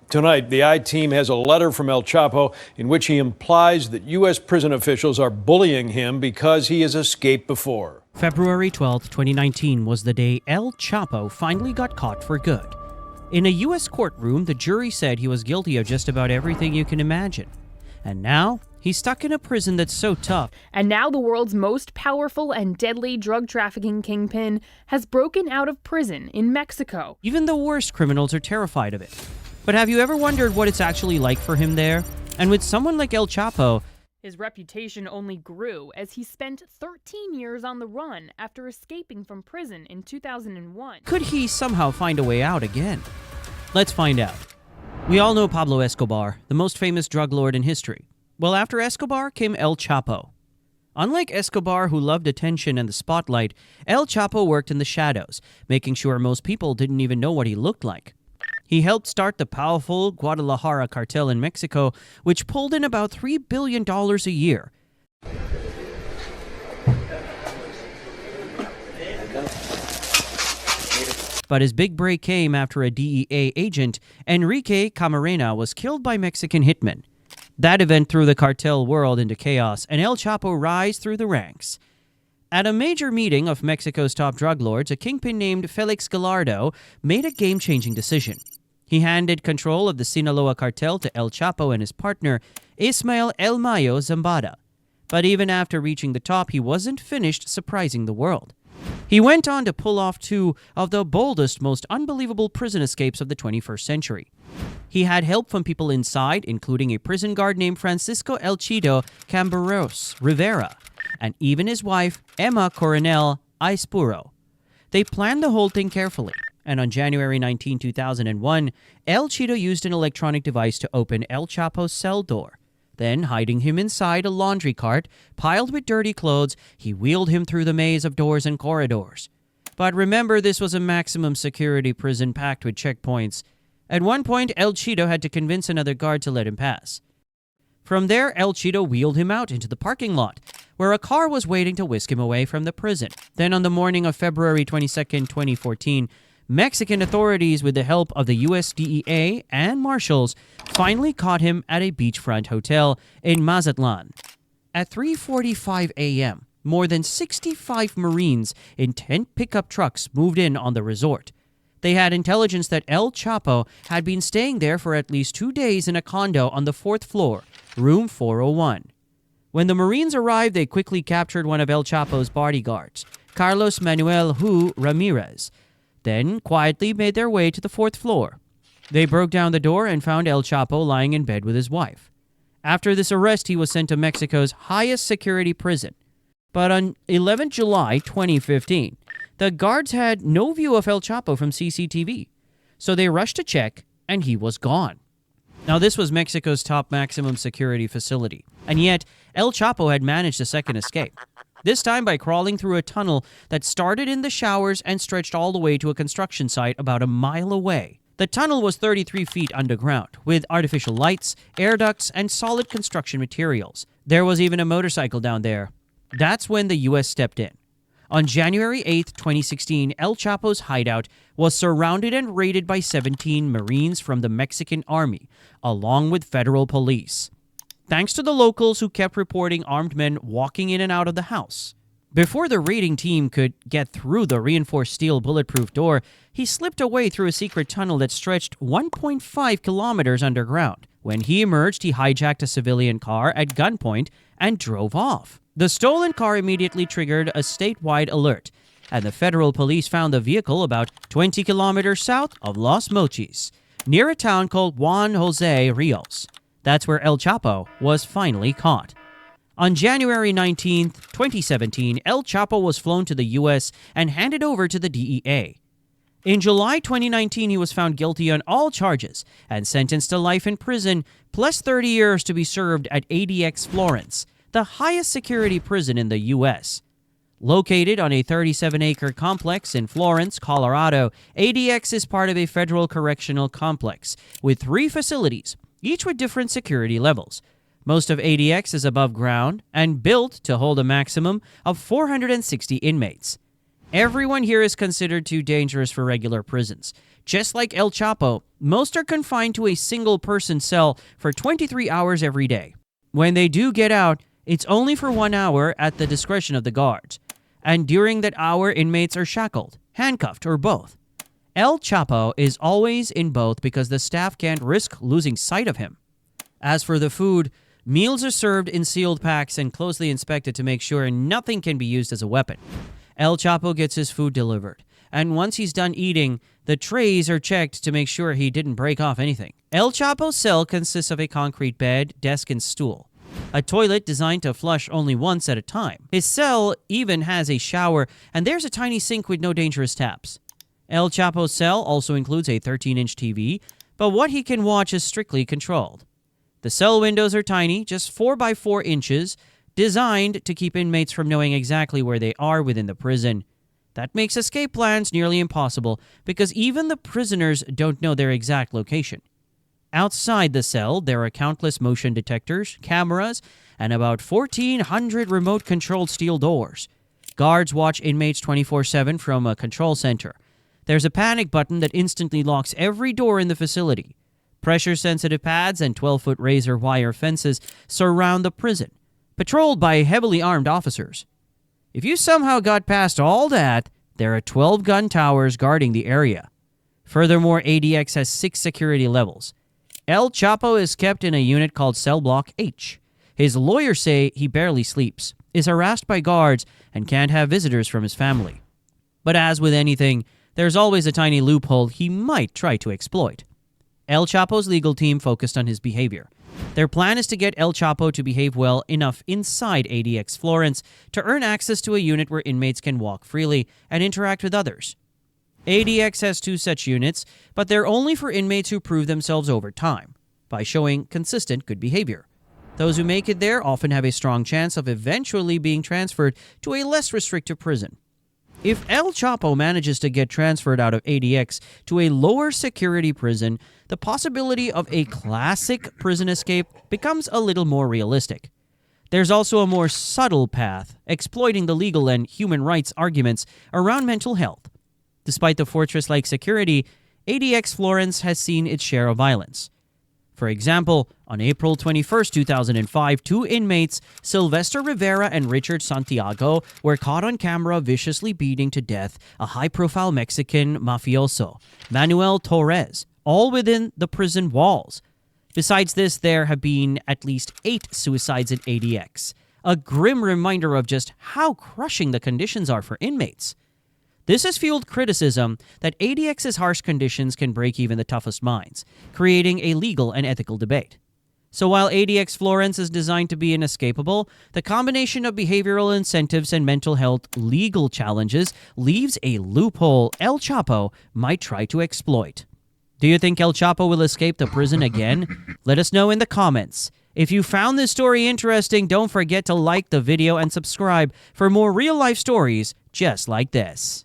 Tonight, the I-Team has a letter from El Chapo in which he implies that U.S. prison officials are bullying him because he has escaped before. February 12, 2019 was the day El Chapo finally got caught for good. In a U.S. courtroom, the jury said he was guilty of just about everything you can imagine. And now, he's stuck in a prison that's so tough. And now the world's most powerful and deadly drug trafficking kingpin has broken out of prison in Mexico. Even the worst criminals are terrified of it. But have you ever wondered what it's actually like for him there? And with someone like El Chapo, his reputation only grew as he spent 13 years on the run after escaping from prison in 2001. Could he somehow find a way out again? Let's find out. We all know Pablo Escobar, the most famous drug lord in history. Well, after Escobar came El Chapo. Unlike Escobar, who loved attention and the spotlight, El Chapo worked in the shadows, making sure most people didn't even know what he looked like. He helped start the powerful Guadalajara cartel in Mexico, which pulled in about $3 billion a year. But his big break came after a DEA agent, Enrique Camarena, was killed by Mexican hitmen. That event threw the cartel world into chaos, and El Chapo rise through the ranks. At a major meeting of Mexico's top drug lords, a kingpin named Felix Gallardo made a game-changing decision. He handed control of the Sinaloa cartel to El Chapo and his partner, Ismael El Mayo Zambada. But even after reaching the top, he wasn't finished surprising the world. He went on to pull off two of the boldest, most unbelievable prison escapes of the 21st century. He had help from people inside, including a prison guard named Francisco El Chido Camberos Rivera, and even his wife, Emma Coronel Aispuro. They planned the whole thing carefully, and on January 19, 2001, El Chido used an electronic device to open El Chapo's cell door. Then, hiding him inside a laundry cart piled with dirty clothes, he wheeled him through the maze of doors and corridors. But remember, this was a maximum security prison packed with checkpoints. At one point, El Chido had to convince another guard to let him pass. From there, El Chido wheeled him out into the parking lot, where a car was waiting to whisk him away from the prison. Then on the morning of February 22, 2014, Mexican authorities, with the help of the US DEA and marshals, finally caught him at a beachfront hotel in Mazatlan. At 3:45 a.m., more than 65 Marines in 10 pickup trucks moved in on the resort. They had intelligence that El Chapo had been staying there for at least 2 days in a condo on the 4th floor, room 401. When the Marines arrived, they quickly captured one of El Chapo's bodyguards, Carlos Manuel Hu Ramirez, then quietly made their way to the 4th floor. They broke down the door and found El Chapo lying in bed with his wife. After this arrest, he was sent to Mexico's highest security prison. But on 11 July 2015, the guards had no view of El Chapo from CCTV, so they rushed to check, and he was gone. Now, this was Mexico's top maximum security facility, and yet El Chapo had managed a second escape. This time by crawling through a tunnel that started in the showers and stretched all the way to a construction site about a mile away. The tunnel was 33 feet underground, with artificial lights, air ducts, and solid construction materials. There was even a motorcycle down there. That's when the U.S. stepped in. On January 8, 2016, El Chapo's hideout was surrounded and raided by 17 Marines from the Mexican Army, along with federal police. Thanks to the locals who kept reporting armed men walking in and out of the house. Before the raiding team could get through the reinforced steel bulletproof door, he slipped away through a secret tunnel that stretched 1.5 kilometers underground. When he emerged, he hijacked a civilian car at gunpoint and drove off. The stolen car immediately triggered a statewide alert, and the federal police found the vehicle about 20 kilometers south of Los Mochis, near a town called Juan Jose Rios. That's where El Chapo was finally caught. On January 19, 2017, El Chapo was flown to the U.S. and handed over to the DEA. In July 2019, he was found guilty on all charges and sentenced to life in prison, plus 30 years to be served at ADX Florence, the highest security prison in the U.S. Located on a 37-acre complex in Florence, Colorado, ADX is part of a federal correctional complex with 3 facilities, each with different security levels. Most of ADX is above ground and built to hold a maximum of 460 inmates. Everyone here is considered too dangerous for regular prisons. Just like El Chapo, most are confined to a single-person cell for 23 hours every day. When they do get out, it's only for 1 hour at the discretion of the guards. And during that hour, inmates are shackled, handcuffed, or both. El Chapo is always in both because the staff can't risk losing sight of him. As for the food, meals are served in sealed packs and closely inspected to make sure nothing can be used as a weapon. El Chapo gets his food delivered, and once he's done eating, the trays are checked to make sure he didn't break off anything. El Chapo's cell consists of a concrete bed, desk, and stool. A toilet designed to flush only once at a time. His cell even has a shower, and there's a tiny sink with no dangerous taps. El Chapo's cell also includes a 13-inch TV, but what he can watch is strictly controlled. The cell windows are tiny, just 4 by 4 inches, designed to keep inmates from knowing exactly where they are within the prison. That makes escape plans nearly impossible because even the prisoners don't know their exact location. Outside the cell, there are countless motion detectors, cameras, and about 1,400 remote-controlled steel doors. Guards watch inmates 24/7 from a control center. There's a panic button that instantly locks every door in the facility. Pressure-sensitive pads and 12-foot razor wire fences surround the prison, patrolled by heavily armed officers. If you somehow got past all that, there are 12 gun towers guarding the area. Furthermore, ADX has 6 security levels. El Chapo is kept in a unit called Cell Block H. His lawyers say he barely sleeps, is harassed by guards, and can't have visitors from his family. But as with anything, there's always a tiny loophole he might try to exploit. El Chapo's legal team focused on his behavior. Their plan is to get El Chapo to behave well enough inside ADX Florence to earn access to a unit where inmates can walk freely and interact with others. ADX has 2 such units, but they're only for inmates who prove themselves over time, by showing consistent good behavior. Those who make it there often have a strong chance of eventually being transferred to a less restrictive prison. If El Chapo manages to get transferred out of ADX to a lower security prison, the possibility of a classic prison escape becomes a little more realistic. There's also a more subtle path, exploiting the legal and human rights arguments around mental health. Despite the fortress-like security, ADX Florence has seen its share of violence. For example, on April 21, 2005, 2 inmates, Sylvester Rivera and Richard Santiago, were caught on camera viciously beating to death a high-profile Mexican mafioso, Manuel Torres, all within the prison walls. Besides this, there have been at least 8 suicides in ADX, a grim reminder of just how crushing the conditions are for inmates. This has fueled criticism that ADX's harsh conditions can break even the toughest minds, creating a legal and ethical debate. So while ADX Florence is designed to be inescapable, the combination of behavioral incentives and mental health legal challenges leaves a loophole El Chapo might try to exploit. Do you think El Chapo will escape the prison again? Let us know in the comments. If you found this story interesting, don't forget to like the video and subscribe for more real-life stories just like this.